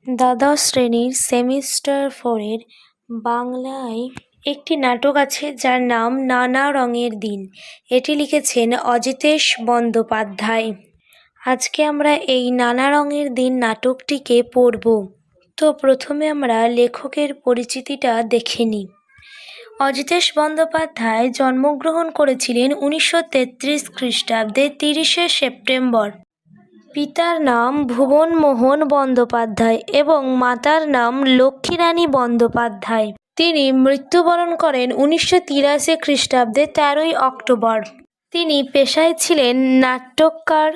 দ্বাদশ শ্রেণীর সেমিস্টার 4-এর বাংলায় একটি নাটক আছে যার নাম নানা রঙের দিন। এটি লিখেছেন অজিতেশ বন্দ্যোপাধ্যায়। আজকে আমরা এই নানা রঙের দিন নাটকটিকে পড়ব। তো প্রথমে আমরা লেখকের পরিচিতিটা দেখে নিই। অজিতেশ বন্দ্যোপাধ্যায় জন্মগ্রহণ করেছিলেন 1933 খ্রিস্টাব্দে 30শে সেপ্টেম্বর। পিতার নাম ভুবনমোহন বন্দ্যোপাধ্যায় এবং মাতার নাম লক্ষ্মীরানী বন্দ্যোপাধ্যায়। তিনি মৃত্যুবরণ করেন 1983 খ্রিস্টাব্দে 13ই অক্টোবর। তিনি পেশায় ছিলেন নাট্যকার,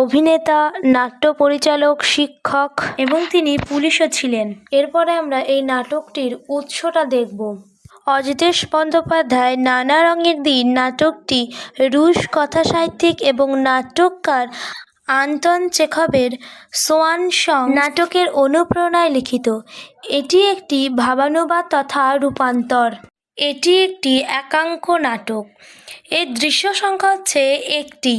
অভিনেতা, নাট্য পরিচালক, শিক্ষক এবং তিনি পুলিশও ছিলেন। এরপরে আমরা এই নাটকটির উৎসটা দেখব। অজিতেশ বন্দ্যোপাধ্যায় নানা রঙের দিন নাটকটি রুশ কথাসাহিত্যিক এবং নাট্যকার আন্তন চেখভের সোয়ান সং নাটকের অনুপ্রেরণায় লিখিত। এটি একটি ভাবানুবাদ তথা রূপান্তর। এটি একটি একাঙ্ক নাটক। এর দৃশ্য সংখ্যা হচ্ছে একটি।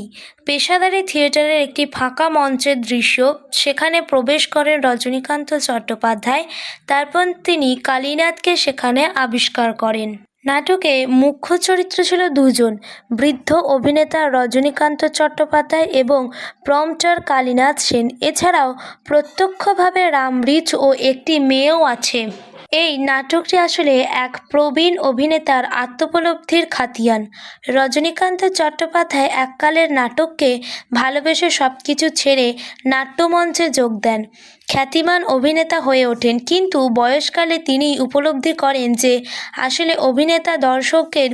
পেশাদারী থিয়েটারের একটি ফাঁকা মঞ্চের দৃশ্য। সেখানে প্রবেশ করেন রজনীকান্ত চট্টোপাধ্যায়। তারপর তিনি কালীনাথকে সেখানে আবিষ্কার করেন। নাটকে মুখ্য চরিত্র ছিল দুজন, বৃদ্ধ অভিনেতা রজনীকান্ত চট্টোপাধ্যায় এবং প্রম্পটার কালীনাথ সেন। এছাড়াও প্রত্যক্ষভাবে রামব্রিজ ও একটি মেয়েও আছে। এই নাটকটি আসলে এক প্রবীণ অভিনেতার আত্মোপলব্ধির খাতিয়ান। রজনীকান্ত চট্টোপাধ্যায় এককালের নাটককে ভালোবেসে সবকিছু ছেড়ে নাট্যমঞ্চে যোগ দেন, খ্যাতিমান অভিনেতা হয়ে ওঠেন। কিন্তু বয়সকালে তিনি উপলব্ধি করেন যে আসলে অভিনেতা দর্শকের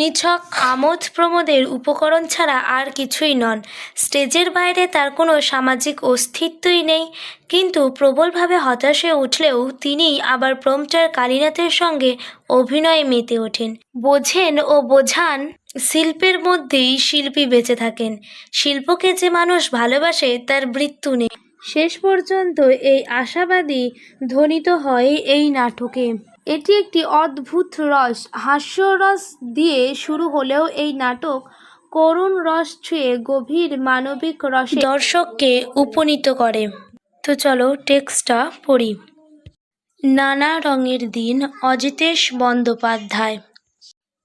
নিছক আমোদ প্রমোদের উপকরণ ছাড়া আর কিছুই নন। স্টেজের বাইরে তার কোনো সামাজিক অস্তিত্বই নেই। কিন্তু প্রবলভাবে হতাশ হয়ে উঠলেও তিনি আবার প্রম্পটার কালীনাথের সঙ্গে অভিনয়ে মেতে ওঠেন। বোঝেন ও বোঝান শিল্পের মধ্যেই শিল্পী বেঁচে থাকেন। শিল্পকে যে মানুষ ভালোবাসে তার মৃত্যু নেই। শেষ পর্যন্ত এই আশাবাদী ধ্বনিত হয় এই নাটকে। এটি একটি অদ্ভুত রস, হাস্যরস দিয়ে শুরু হলেও এই নাটক করুণ রস ছুঁয়ে গভীর মানবিক রসে দর্শককে উপনীত করে। তো চলো টেক্সটটা পড়ি। নানা রঙের দিন, অজিতেশ বন্দ্যোপাধ্যায়।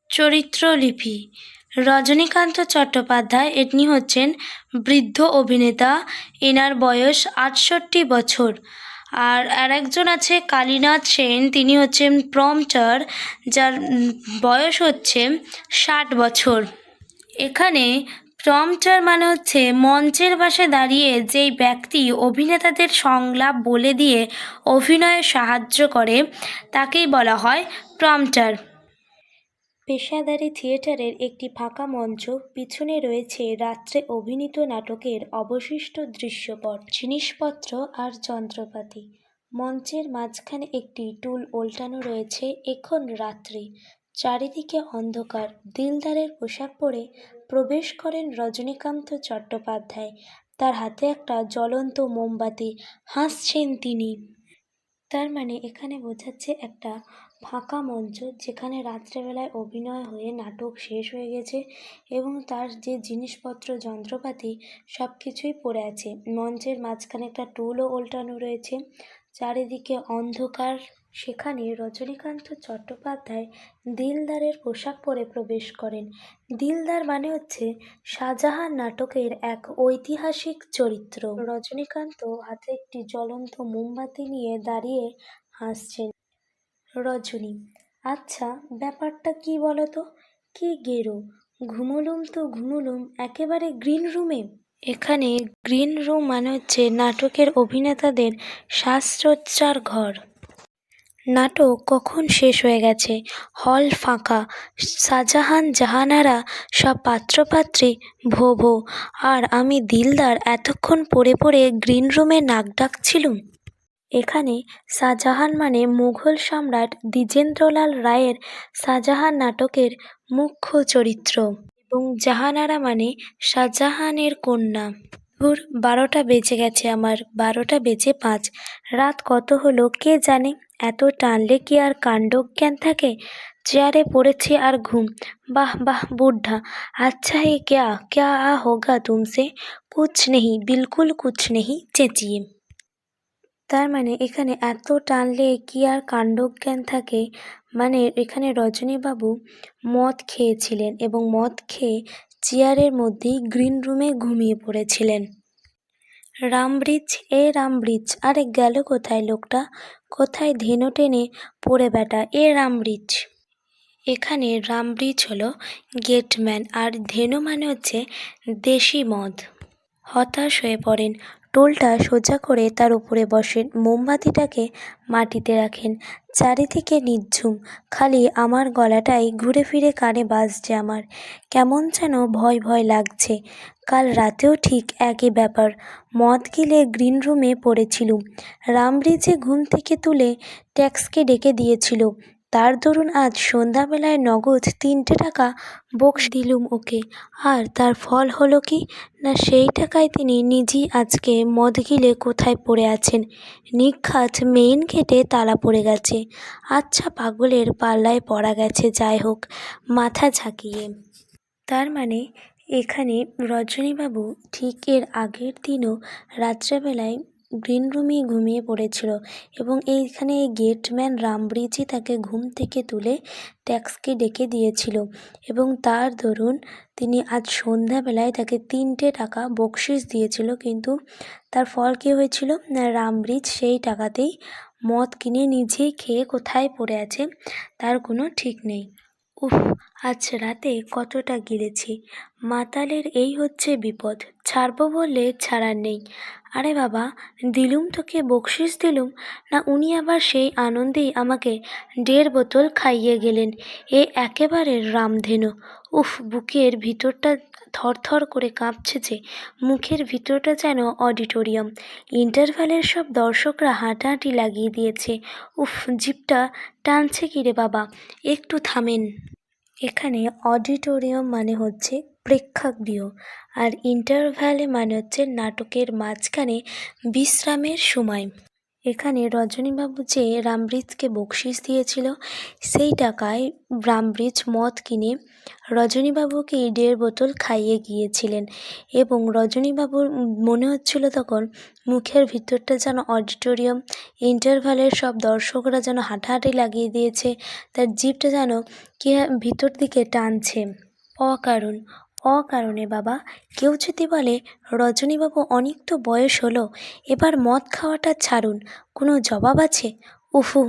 চরিত্রলিপি। রজনীকান্ত চট্টোপাধ্যায়, ইনি হচ্ছেন বৃদ্ধ অভিনেতা, এনার বয়স 68 বছর। আর আরেকজন আছে কালীনাথ সেন, তিনি হচ্ছেন প্রম্পটার, যার বয়স হচ্ছে 60 বছর। এখানে প্রম্পটার মানে হচ্ছে মঞ্চের পাশে দাঁড়িয়ে যেই ব্যক্তি অভিনেতাদের সংলাপ বলে দিয়ে অভিনয়ে সাহায্য করে তাকেই বলা হয় প্রম্পটার। পেশাদারী থিয়েটারের একটি ফাঁকা মঞ্চ, পিছনে রয়েছে রাত্রে অভিনীত নাটকের অবশিষ্ট দৃশ্যপট, জিনিসপত্র আর যন্ত্রপাতি। মঞ্চের মাঝখানে একটি টুল ওল্টানো রয়েছে। এখন রাত্রি, চারিদিকে অন্ধকার। দিলদারের পোশাক পরে প্রবেশ করেন রজনীকান্ত চট্টোপাধ্যায়। তার হাতে একটা জ্বলন্ত মোমবাতি, হাসছেন তিনি। তার মানে এখানে বোঝাচ্ছে একটা ফাঁকা মঞ্চ, যেখানে রাত্রেবেলায় অভিনয় হয়ে নাটক শেষ হয়ে গেছে এবং তার যে জিনিসপত্র, যন্ত্রপাতি সব কিছুই পড়ে আছে। মঞ্চের মাঝখানে একটা টুলও ওল্টানো রয়েছে, চারিদিকে অন্ধকার। সেখানে রজনীকান্ত চট্টোপাধ্যায় দিলদারের পোশাক পরে প্রবেশ করেন। দিলদার মানে হচ্ছে শাহজাহান নাটকের এক ঐতিহাসিক চরিত্র। রজনীকান্ত হাতে একটি জ্বলন্ত মোমবাতি নিয়ে দাঁড়িয়ে হাসছেন। রজনী: আচ্ছা, ব্যাপারটা কি বলো তো? কি গেরো, ঘুমুলুম তো ঘুমুলুম একেবারে গ্রিন রুমে। এখানে গ্রিন রুম মানে হচ্ছে নাটকের অভিনেতাদের শ্বাসচর্চার ঘর। নাটক কখন শেষ হয়ে গেছে, হল ফাঁকা, শাহজাহান জাহানারা সব পাত্রপাত্রী ভো ভো, আর আমি দিলদার এতক্ষণ পড়ে পড়ে গ্রিন রুমে নাক ডাকছিলুম। এখানে শাহজাহান মানে মুঘল সম্রাট দ্বিজেন্দ্রলাল রায়ের শাহজাহান নাটকের মুখ্য চরিত্র এবং জাহানারা মানে শাহজাহানের কন্যা। ভোর 12টা বেজে গেছে আমার, 12টা বেজে 5। রাত কত হলো কে জানে। এত টানলে কি আর কাণ্ডজ্ঞান থাকে? চেয়ারে পড়েছি আর ঘুম। বাহ বাহ বুढ़ा, अच्छा है क्या क्या होगा तुमसे? कुछ नहीं, बिल्कुल कुछ नहीं, চেঁচিয়ে। তার মানে এখানে এত টানলে কি আর কাণ্ডজ্ঞান থাকে? মানে এখানে রজনীবাবু মদ খেয়েছিলেন এবং মদ খেয়ে চেয়ারের মধ্যেই গ্রিন রুমে ঘুমিয়ে পড়েছিলেন। রামব্রিজ, রামব্রিজ, আরে গেল কোথায় লোকটা? কোথায় ধেনু টেনে পড়ে বেটা রামব্রিজ। এখানে রামব্রিজ হলো গেটম্যান আর ধেনু মানে হচ্ছে দেশি মদ। হতাশ হয়ে পড়েন, টোলটা সোজা করে তার উপরে বসেন, মোমবাতিটাকে মাটিতে রাখেন। চারিদিকে নিঝুম, খালি আমার গলাটাই ঘুরে ফিরে কানে বাজছে আমার। কেমন যেন ভয় ভয় লাগছে। কাল রাতেও ঠিক একই ব্যাপার, মদ গিলে গ্রিন রুমে পড়েছিলুম। রামব্রিজে ঘুম থেকে তুলে ট্যাক্সকে ডেকে দিয়েছিল, তার দরুন আজ সন্ধ্যাবেলায় নগদ 3টে টাকা বকশ দিলুম ওকে। আর তার ফল হলো কি না, সেই টাকায় তিনি নিজেই আজকে মদ গিলে কোথায় পড়ে আছেন, নিঘাত মেইন গেটে তালা পড়ে গেছে। আচ্ছা, পাগলের পাল্লায় পড়া গেছে, যাই হোক, মাথা ঝাঁকিয়ে। তার মানে এখানে রজনীবাবু ঠিক এর আগের দিনও রাত্রেবেলায় গ্রিন রুমেই ঘুমিয়ে পড়েছিল এবং এইখানে এই গেটম্যান রামব্রিজই তাকে ঘুম থেকে তুলে ট্যাক্সকে ডেকে দিয়েছিল এবং তার দরুন তিনি আজ সন্ধ্যাবেলায় তাকে 3টে টাকা বকশিস দিয়েছিল। কিন্তু তার ফল কী হয়েছিল না, রামব্রিজ সেই টাকাতেই মদ কিনে নিজেই খেয়ে কোথায় পড়ে আছে তার কোনো ঠিক নেই। উফ, আজ রাতে কতটা গিলেছি। মাতালের এই হচ্ছে বিপদ, ছাড়বো বললে ছাড়ার নেই। আরে বাবা, দিলুম তোকে বকশিস দিলুম না, উনি আবার সেই আনন্দেই আমাকে 1.5 বোতল খাইয়ে গেলেন। একেবারে রামধেনু। উফ, বুকের ভিতরটা থরথর করে কাঁপছে যে, মুখের ভিতরটা যেন অডিটোরিয়াম। ইন্টারভ্যালের সব দর্শকরা হাঁটাহাঁটি লাগিয়ে দিয়েছে। উফ, জিভটা টানছে কি রে বাবা, একটু থামেন। এখানে অডিটোরিয়াম মানে হচ্ছে প্রেক্ষাগৃহ আর ইন্টারভ্যালে মানে হচ্ছে নাটকের মাঝখানে বিশ্রামের সময়। এখানে রজনীবাবু যে রামব্রিজকে বকশিস দিয়েছিল, সেই টাকায় রামব্রিজ মদ কিনে রজনীবাবুকে 1.5 বোতল খাইয়ে গিয়েছিলেন এবং রজনীবাবুর মনে হচ্ছিল তখন মুখের ভিতরটা যেন অডিটোরিয়াম, ইন্টারভ্যালের সব দর্শকরা যেন হাঁটাহাঁটি লাগিয়ে দিয়েছে, তার জিভটা যেন কি ভিতর দিকে টানছে। অকারণে বাবা। কেউ যদি বলে রজনীবাবু অনেক তো বয়স হলো, এবার মদ খাওয়াটা ছাড়ুন, কোনো জবাব আছে? উফু,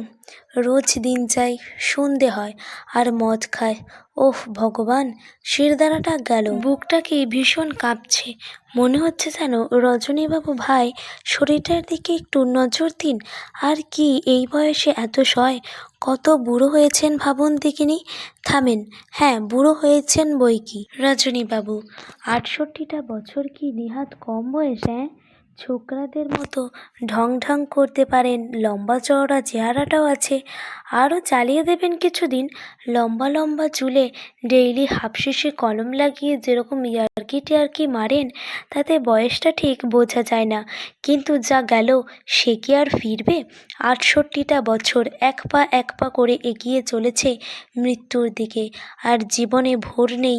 রোজ দিন যায়, সন্ধে হয় আর মদ খায়। ওহ ভগবান, শিরদাঁড়াটা গেল, বুকটা কি ভীষণ কাঁপছে। মনে হচ্ছে যেন রজনীবাবু ভাই, শরীরটার দিকে একটু নজর দিন। আর কি এই বয়সে এত সয়? কত বুড়ো হয়েছেন ভাবুন দেখিনি। থামেন, হ্যাঁ বুড়ো হয়েছেন বই কি রজনীবাবু। 68টা বছর কি নেহাত কম বয়স? ছোকরাদের মতো ঢং ঢং করতে পারেন, লম্বা চওড়া চেহারাটাও আছে। আরও চালিয়ে দেবেন কিছুদিন, লম্বা লম্বা চুলে ডেইলি হাফশেষে কলম লাগিয়ে যেরকম ইয়ার্কি টিয়ার্কি মারেন, তাতে বয়সটা ঠিক বোঝা যায় না। কিন্তু যা গেল সে কি আর ফিরবে? 68টা বছর এক পা করে এগিয়ে চলেছে মৃত্যুর দিকে। আর জীবনে ভোর নেই,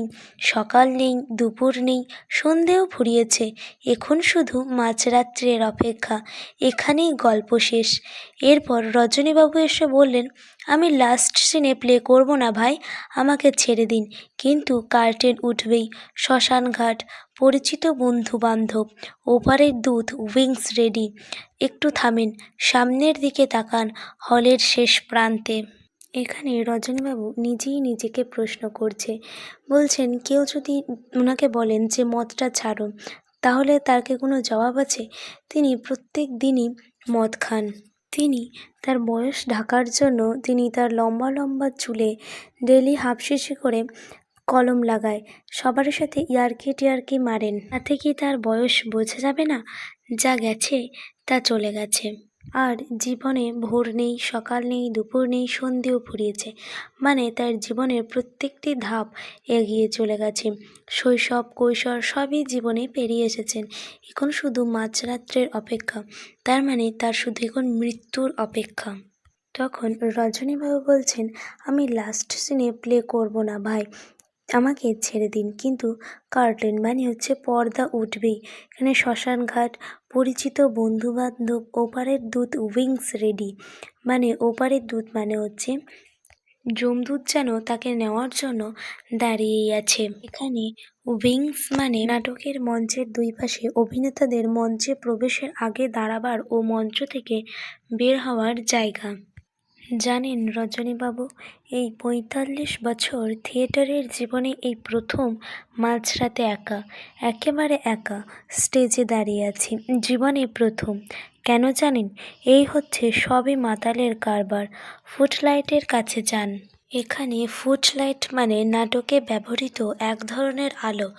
সকাল নেই, দুপুর নেই, সন্ধেও ফুরিয়েছে। এখন শুধু মাঝরাত্রের অপেক্ষা। এখানেই গল্প শেষ। এরপর রজনীবাবু এসে বললেন, আমি লাস্ট সিনে প্লে করব না ভাই, আমাকে ছেড়ে দিন। কিন্তু কার্টেন উঠবেই, শ্মশান ঘাট, পরিচিত বন্ধু বান্ধব, ওপারের দুধ, উইংস রেডি। একটু থামেন, সামনের দিকে তাকান, হলের শেষ প্রান্তে। এখানে রজনীবাবু নিজেই নিজেকে প্রশ্ন করছে, বলছেন কেউ যদি ওনাকে বলেন যে মদটা ছাড়ুন, তাহলে তার কি কোনো জবাব আছে? তিনি প্রত্যেক দিনই মদ খান। তিনি তার বয়স ঢাকার জন্য তিনি তার লম্বা লম্বা চুলে ডেলি হাফশিশি করে কলম লাগায়, সবার সাথে ইয়ার্কি টিয়ার্কি মারেন। তাতে কি তার বয়স বোঝা যাবে না? যা গেছে তা চলে গেছে। আর জীবনে ভোর নেই, সকাল নেই, দুপুর নেই, সন্ধেও ফুরিয়েছে। মানে তার জীবনের প্রত্যেকটি ধাপ এগিয়ে চলে গেছে। শৈশব, কৈশোর সবই জীবনে পেরিয়ে এসেছেন। এখন শুধু মাঝরাত্রের অপেক্ষা। তার মানে তার শুধু এখন মৃত্যুর অপেক্ষা। তখন রজনীবাবু বলছেন, আমি লাস্ট সিনে প্লে করব না ভাই, আমাকে ছেড়ে দিন। কিন্তু কার্টেন মানে হচ্ছে পর্দা উঠবেই। এখানে শ্মশান ঘাট, পরিচিত বন্ধুবান্ধব, ওপারের দূত উইংস রেডি। মানে ওপারের দূত মানে হচ্ছে যমদূত যেন তাকে নেওয়ার জন্য দাঁড়িয়েই আছে। এখানে উইংস মানে নাটকের মঞ্চের দুই পাশে অভিনেতাদের মঞ্চে প্রবেশের আগে দাঁড়াবার ও মঞ্চ থেকে বের হওয়ার জায়গা। জানেন রজনীবাবু, এই ৪৫ বছর থিয়েটারের জীবনে এই প্রথম মাঝরাতে একা, একেবারে একা স্টেজে দাঁড়িয়ে আছি। জীবনে প্রথম। কেন জানেন? এই হচ্ছে সবই মাতালের কারবার। ফুটলাইটের কাছে যান। এখানে ফুটলাইট মানে নাটকে ব্যবহৃত এক ধরনের আলো,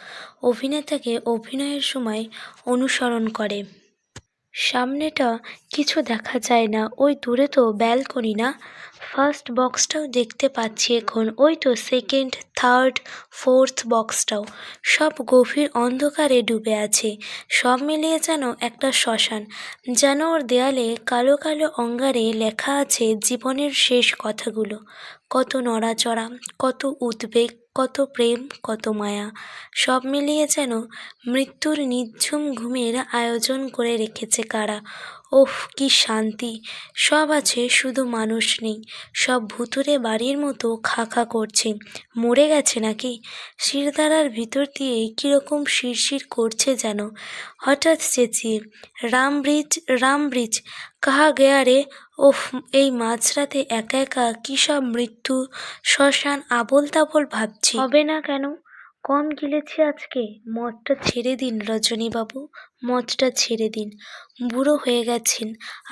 অভিনেতাকে অভিনয়ের সময় অনুসরণ করে। সামনেটা কিছু দেখা যায় না, ওই দূরে তো ব্যালকনি না? ফার্স্ট বক্সটাও দেখতে পাচ্ছি এখন, ওই তো সেকেন্ড, থার্ড, ফোর্থ বক্সটাও। সব গভীর অন্ধকারে ডুবে আছে। সব মিলিয়ে যেন একটা শ্মশান। যেন ওর দেয়ালে কালো কালো অঙ্গারে লেখা আছে জীবনের শেষ কথাগুলো। কত নড়াচড়া, কত উদ্বেগ, কত প্রেম, কত মায়া। সব মিলিয়ে যেন মৃত্যুর নিঝুম ঘুমের আয়োজন করে রেখেছে কারা। ওহ, কি শান্তি! সব আছে, শুধু মানুষ নেই। সব ভুতুড়ে বাড়ির মতো খা খা করছে। মরে গেছে নাকি? শিরদাঁড়ার ভিতর দিয়ে কীরকম শিরশির করছে যেন। হঠাৎ চেঁচিয়ে, রাম ব্রিজ, রাম ব্রিজ, কাহা গেয়া রে? ওহ, এই মাঝরাতে একা একা কী সব মৃত্যু, শ্মশান আবোল তাবোল ভাবছি। হবে না কেন? কম গিলেছি আজকে। মদটা ছেড়ে দিন রজনীবাবু, মদটা ছেড়ে দিন। বুড়ো হয়ে গেছেন,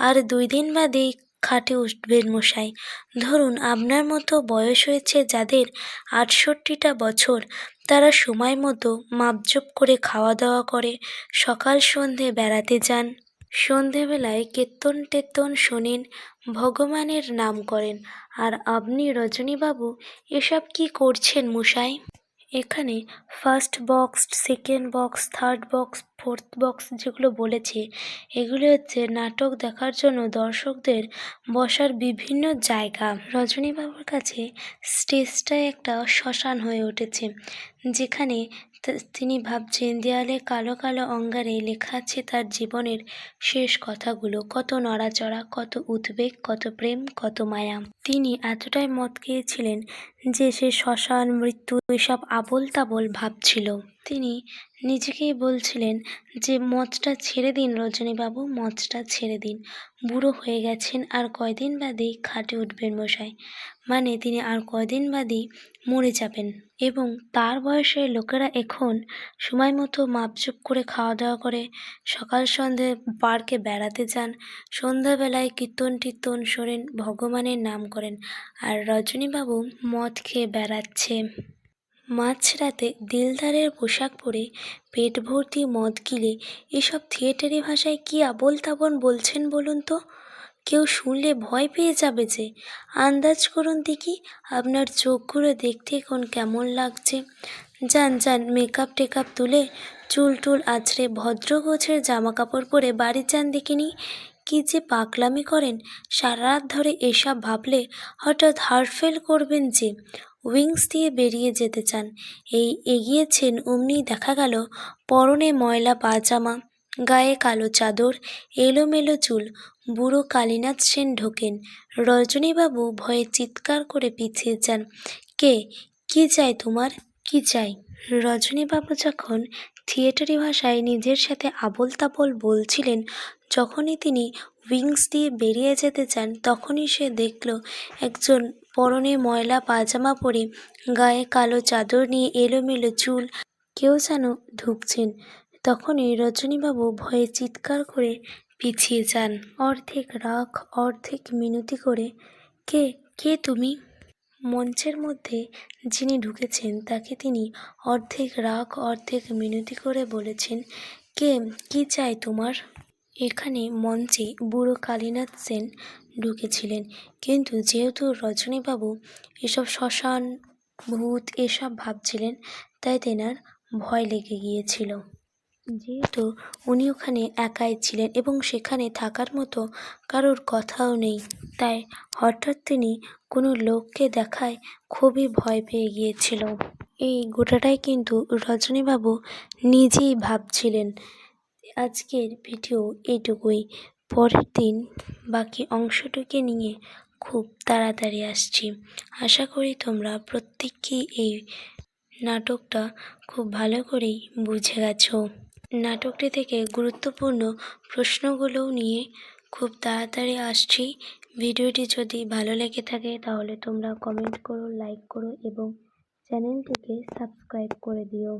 আর 2 দিন বাদেই খাটে উঠবেন মশাই। ধরুন আপনার মতো বয়স হয়েছে যাদের ৬৮টা বছর, তারা সময় মতো মাপজোপ করে খাওয়া দাওয়া করে, সকাল সন্ধে বেড়াতে যান, সন্ধেবেলায় কীর্তন টেত্তন শোনেন, ভগবানের নাম করেন। আর আপনি রজনীবাবু এসব কি করছেন মশাই? এখানে first box, second box, third box, fourth box যেগুলো বলেছে, এগুলো হচ্ছে নাটক দেখার জন্য দর্শকদের বসার বিভিন্ন জায়গা। রজনীবাবুর কাছে স্টেজটাই একটা শ্মশান হয়ে উঠেছে, যেখানে তিনি ভাবছেন দেয়ালে কালো কালো অঙ্গারে লেখা আছে তার জীবনের শেষ কথাগুলো। কত নড়াচড়া, কত উদ্বেগ, কত প্রেম, কত মায়া। তিনি এতটাই মদ খেয়েছিলেন যে সে শ্মশান, মৃত্যু এসব আবোল তাবোল ভাবছিল। তিনি নিজেকেই বলছিলেন যে মদটা ছেড়ে দিন রজনীবাবু, মদটা ছেড়ে দিন। বুড়ো হয়ে গেছেন, আর কয়দিন বাদেই খাটে উঠবেন মশাই। মানে তিনি আর কয়দিন বাদেই মরে যাবেন। এবং তার বয়সের লোকেরা এখন সময় মতো মাপজোপ করে খাওয়া দাওয়া করে, সকাল সন্ধে পার্কে বেড়াতে যান, সন্ধ্যাবেলায় কীর্তন টীর্তন শোনেন, ভগবানের নাম করেন। আর রজনীবাবু মদ খেয়ে বেড়াচ্ছে। মাঝরাতে দিলদারের পোশাক পরে পেট ভর্তি মদ গিলে এসব থিয়েটারি ভাষায় কী আবোল তাবোল বলছেন বলুন তো? কেউ শুনলে ভয় পেয়ে যাবে যে। আন্দাজ করুন দেখি, আপনার চোখগুলো দেখতে এখন কেমন লাগছে। যান যান, মেকআপ টেকআপ তুলে চুল টুল আছড়ে ভদ্র গোছের জামা কাপড় পরে বাড়ি যান দেখিনি। কী যে পাগলামি করেন! সারা রাত ধরে এসব ভাবলে হঠাৎ হার্ট ফেল করবেন যে। উইংস দিয়ে বেরিয়ে যেতে চান, এই এগিয়েছেন, অমনি দেখা গেল পরনে ময়লা পাজামা, গায়ে কালো চাদর, এলোমেলো চুল, বুড়ো কালীনাথ সেন ঢোকেন। রজনীবাবু ভয়ে চিৎকার করে পিছিয়ে যান। কে? কি চাই তোমার? কি চাই? রজনীবাবু যখন থিয়েটারি ভাষায় নিজের সাথে আবোল তাবোল বলছিলেন, যখনই তিনি উইংস দিয়ে বেরিয়ে যেতে চান, তখনই সে দেখল একজন পরনে ময়লা পাজামা পরে, গায়ে কালো চাদর নিয়ে, এলোমেলো চুল, কেউ যেন ঢুকছেন। তখনই রজনীবাবু ভয়ে চিৎকার করে পিছিয়ে যান, অর্ধেক রাগ অর্ধেক মিনতি করে। কে? কে তুমি? মঞ্চের মধ্যে যিনি ঢুকেছেন তাকে তিনি অর্ধেক রাগ অর্ধেক মিনতি করে বলেছেন, কে? কি চাই তোমার? এখানে মঞ্চে বুড়ো কালীনাথ সেন ঢুকেছিলেন, কিন্তু যেহেতু রজনীবাবু এসব শ্মশান, ভূত এসব ভাবছিলেন, তাই তেনার ভয় লেগে গিয়েছিল। যেহেতু উনি ওখানে একাই ছিলেন এবং সেখানে থাকার মতো কারোর কথাও নেই, তাই হঠাৎ তিনি কোনো লোককে দেখায় খুবই ভয় পেয়ে গিয়েছিল। এই গোটাটাই কিন্তু রজনীবাবু নিজেই ভাবছিলেন। আজকের ভিডিও এইটুকুই। পরের দিন বাকি অংশটুকু নিয়ে খুব তাড়াতাড়ি আসছি। আশা করি তোমরা প্রত্যেকেই এই নাটকটা খুব ভালো করেই বুঝে গেছো। নাটকটি থেকে গুরুত্বপূর্ণ প্রশ্নগুলোও নিয়ে খুব তাড়াতাড়ি আসছি। ভিডিওটি যদি ভালো লেগে থাকে তাহলে তোমরা কমেন্ট করো, লাইক করো এবং চ্যানেলটিকে সাবস্ক্রাইব করে দিও।